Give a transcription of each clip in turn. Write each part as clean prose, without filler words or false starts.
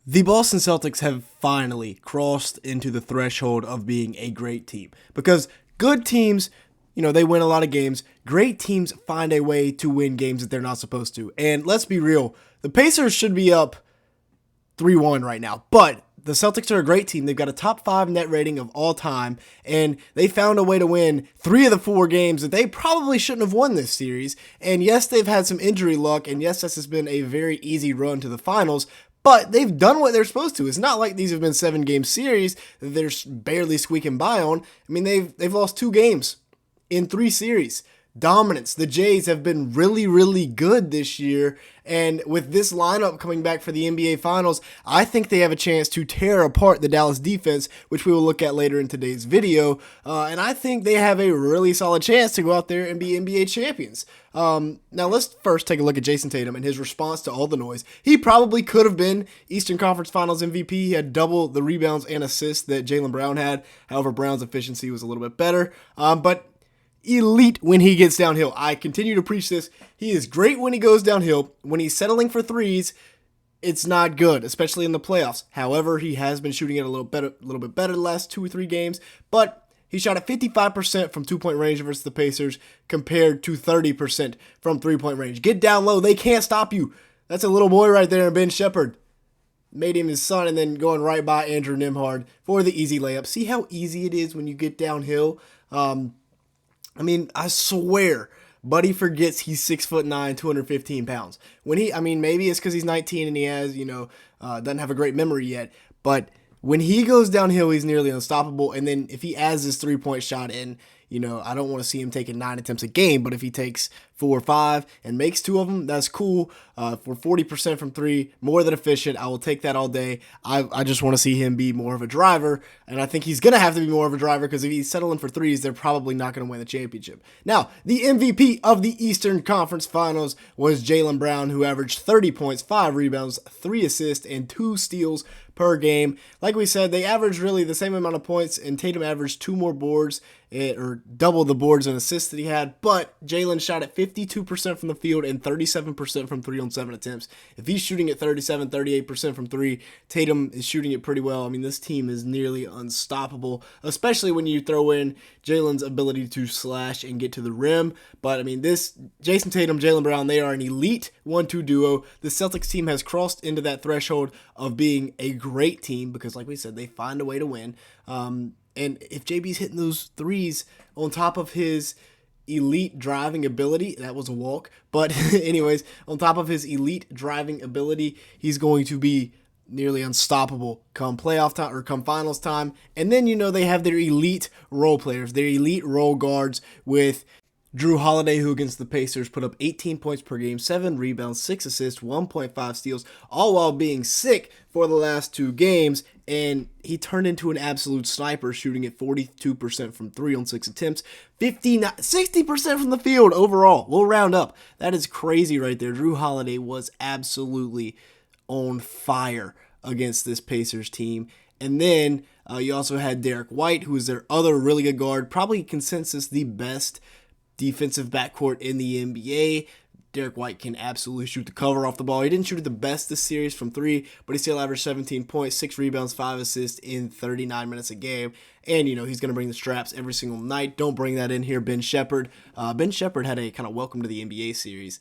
The Boston Celtics have finally crossed into the threshold of being a great team because good teams, they win a lot of games. Great teams find a way to win games that they're not supposed to. And let's be real, the Pacers should be up 3-1 right now, but the Celtics are a great team. They've got a top 5 net rating of all time, and they found a way to win 3 of the 4 games that they probably shouldn't have won this series. And yes, they've had some injury luck, and yes, this has been a very easy run to the finals, but they've done what they're supposed to. It's not like these have been 7-game series that they're barely squeaking by on. I mean, they've lost 2 games in 3 series. Dominance. The Jays have been really, really good this year, and with this lineup coming back for the NBA Finals, I think they have a chance to tear apart the Dallas defense, which we will look at later in today's video, and I think they have a really solid chance to go out there and be NBA champions. Now let's first take a look at Jayson Tatum and his response to all the noise. He probably could have been Eastern Conference Finals MVP. He had double the rebounds and assists that Jaylen Brown had. However, Brown's efficiency was a little bit better, but elite when he gets downhill. I continue to preach this. He is great when he goes downhill. When he's settling for threes, it's not good, especially in the playoffs. However, he has been shooting it a little bit better the last 2 or 3 games, but he shot at 55% from 2-point range versus the Pacers compared to 30% from 3-point range. Get down low. They can't stop you. That's a little boy right there, Ben Shepherd. Made him his son, and then going right by Andrew Nembhard for the easy layup. See how easy it is when you get downhill? I swear, Buddy forgets he's 6'9", 215 pounds. Maybe it's because he's 19 and he has, doesn't have a great memory yet. But when he goes downhill, he's nearly unstoppable. And then if he adds his 3-point shot in, I don't want to see him taking 9 attempts a game, but if he takes 4 or 5 and makes 2 of them, that's cool. For 40% from 3, more than efficient. I will take that all day. I just want to see him be more of a driver, and I think he's going to have to be more of a driver because if he's settling for threes, they're probably not going to win the championship. Now, the MVP of the Eastern Conference Finals was Jaylen Brown, who averaged 30 points, 5 rebounds, 3 assists, and 2 steals per game. Like we said, they averaged really the same amount of points, and Tatum averaged 2 more boards, or double the boards and assists that he had, but Jaylen shot at 52% from the field and 37% from 3 on 7 attempts. If he's shooting at 38% from 3, Tatum is shooting it pretty well. This team is nearly unstoppable, especially when you throw in Jaylen's ability to slash and get to the rim. But this Jayson Tatum, Jaylen Brown, they are an elite 1-2 duo. The Celtics team has crossed into that threshold of being a great team because, like we said, they find a way to win. And if JB's hitting those threes on top of his elite driving ability, that was a walk, but anyways, on top of his elite driving ability, he's going to be nearly unstoppable come playoff time or come finals time. And then, they have their elite role players, their elite role guards with Drew Holiday, who against the Pacers put up 18 points per game, 7 rebounds, 6 assists, 1.5 steals, all while being sick for the last 2 games. And he turned into an absolute sniper, shooting at 42% from 3 on 6 attempts, 60% from the field overall. We'll round up. That is crazy right there. Drew Holiday was absolutely on fire against this Pacers team. And then you also had Derek White, who is their other really good guard, probably consensus the best defensive backcourt in the NBA. Derek White can absolutely shoot the cover off the ball. He didn't shoot it the best this series from 3, but he still averaged 17 points, 6 rebounds, 5 assists in 39 minutes a game. And, he's going to bring the straps every single night. Don't bring that in here, Ben Shepherd. Ben Shepherd had a kind of welcome to the NBA series.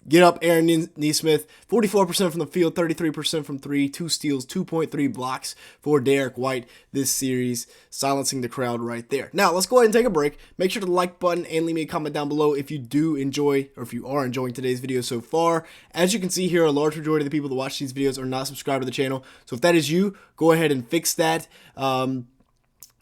Get up, Aaron Nesmith, 44% from the field, 33% from 3, 2 steals, 2.3 blocks for Derek White this series, silencing the crowd right there. Now, let's go ahead and take a break. Make sure to like button and leave me a comment down below if you do enjoy, or if you are enjoying today's video so far. As you can see here, a large majority of the people that watch these videos are not subscribed to the channel. So if that is you, go ahead and fix that.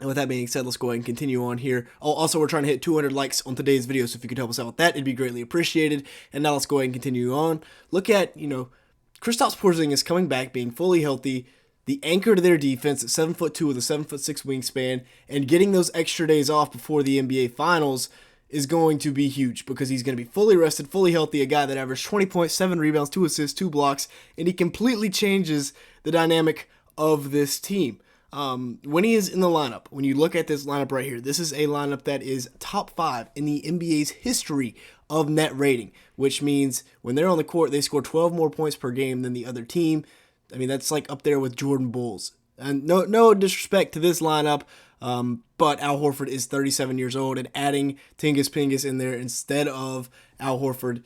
And with that being said, let's go ahead and continue on here. Also, we're trying to hit 200 likes on today's video, so if you could help us out with that, it'd be greatly appreciated. And now let's go ahead and continue on. Look at, Kristaps Porzingis coming back, being fully healthy, the anchor to their defense at 7'2" with a 7'6" wingspan, and getting those extra days off before the NBA Finals is going to be huge because he's going to be fully rested, fully healthy, a guy that averaged 20 points, 7 rebounds, 2 assists, 2 blocks, and he completely changes the dynamic of this team. When he is in the lineup, when you look at this lineup right here, this is a lineup that is top 5 in the NBA's history of net rating, which means when they're on the court, they score 12 more points per game than the other team. I mean, that's like up there with Jordan Bulls. And no disrespect to this lineup, but Al Horford is 37 years old, and adding Tingus Pingus in there instead of Al Horford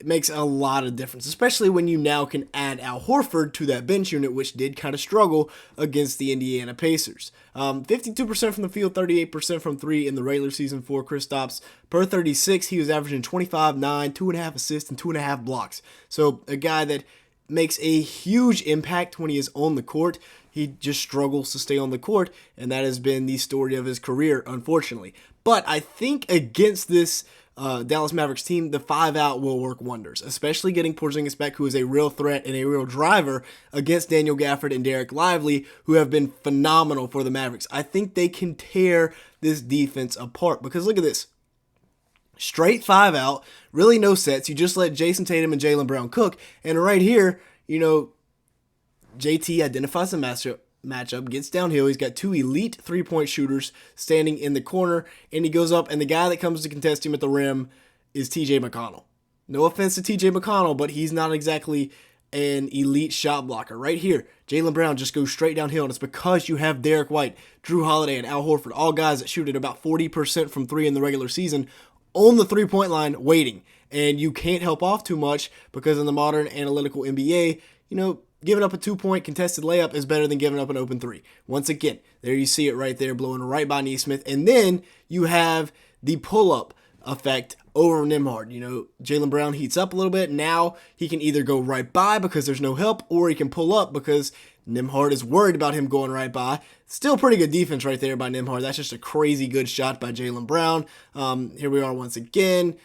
makes a lot of difference, especially when you now can add Al Horford to that bench unit, which did kind of struggle against the Indiana Pacers. 52% from the field, 38% from three in the regular season for Kristaps. Per 36, he was averaging 25, 9, 2.5 assists, and 2.5 blocks. So a guy that makes a huge impact when he is on the court. He just struggles to stay on the court, and that has been the story of his career, unfortunately. But I think against this Dallas Mavericks team, the 5-out will work wonders, especially getting Porzingis back, who is a real threat and a real driver against Daniel Gafford and Derek Lively, who have been phenomenal for the Mavericks. I think they can tear this defense apart, because look at this. Straight 5-out, really no sets. You just let Jayson Tatum and Jaylen Brown cook, and right here, JT identifies the matchup, gets downhill. He's got two elite three-point shooters standing in the corner, and he goes up, and the guy that comes to contest him at the rim is TJ McConnell. No offense to TJ McConnell, but he's not exactly an elite shot blocker. Right here, Jaylen Brown just goes straight downhill, and it's because you have Derek White, Drew Holiday, and Al Horford, all guys that shoot at about 40% from three in the regular season, on the three-point line waiting. And you can't help off too much, because in the modern analytical NBA, giving up a 2-point contested layup is better than giving up an open three. Once again, there you see it right there, blowing right by Nesmith. And then you have the pull-up effect over Nembhard. Jaylen Brown heats up a little bit. Now he can either go right by because there's no help, or he can pull up because Nembhard is worried about him going right by. Still pretty good defense right there by Nembhard. That's just a crazy good shot by Jaylen Brown. Here we are once again.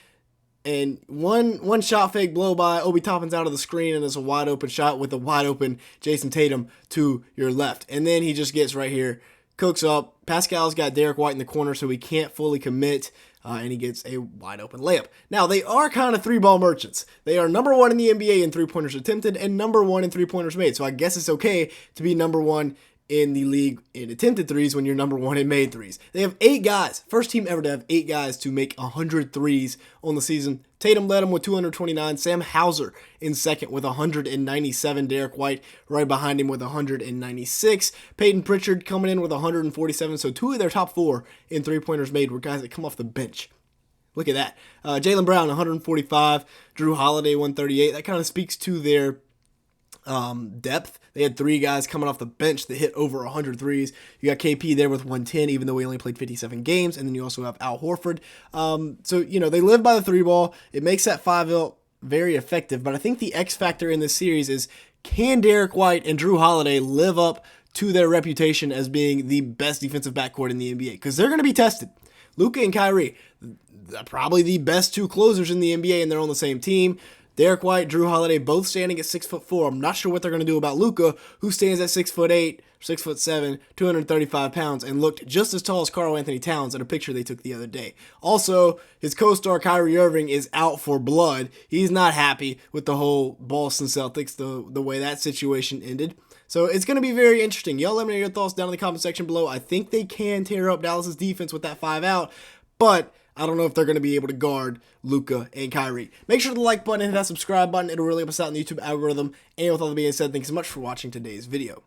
And one shot fake blow by, Obi Toppin's out of the screen, and it's a wide open shot with a wide open Jayson Tatum to your left. And then he just gets right here, cooks up. Pascal's got Derek White in the corner, so he can't fully commit, and he gets a wide open layup. Now, they are kind of three-ball merchants. They are number one in the NBA in three-pointers attempted and number one in three-pointers made. So I guess it's okay to be number one in the league in attempted threes when you're number one in made threes. They have 8 guys, first team ever to have 8 guys to make 100 threes on the season. Tatum led him with 229. Sam Hauser in second with 197. Derek White right behind him with 196. Peyton Pritchard coming in with 147. So 2 of their top 4 in three-pointers made were guys that come off the bench. Look at that. Jaylen Brown, 145. Drew Holiday, 138. That kind of speaks to their depth. They had 3 guys coming off the bench that hit over 100 threes. You got KP there with 110, even though he only played 57 games. And then you also have Al Horford. So, they live by the 3-ball. It makes that 5-out very effective. But I think the X factor in this series is, can Derek White and Drew Holiday live up to their reputation as being the best defensive backcourt in the NBA? Because they're going to be tested. Luka and Kyrie, probably the best 2 closers in the NBA, and they're on the same team. Derek White, Drew Holiday, both standing at 6'4". I'm not sure what they're going to do about Luka, who stands at 6'8", 6'7", 235 pounds, and looked just as tall as Karl Anthony Towns in a picture they took the other day. Also, his co-star Kyrie Irving is out for blood. He's not happy with the whole Boston Celtics, the way that situation ended. So it's going to be very interesting. Y'all let me know your thoughts down in the comment section below. I think they can tear up Dallas's defense with that 5-out, but I don't know if they're going to be able to guard Luka and Kyrie. Make sure to like button and hit that subscribe button. It'll really help us out in the YouTube algorithm. And with all that being said, thanks so much for watching today's video.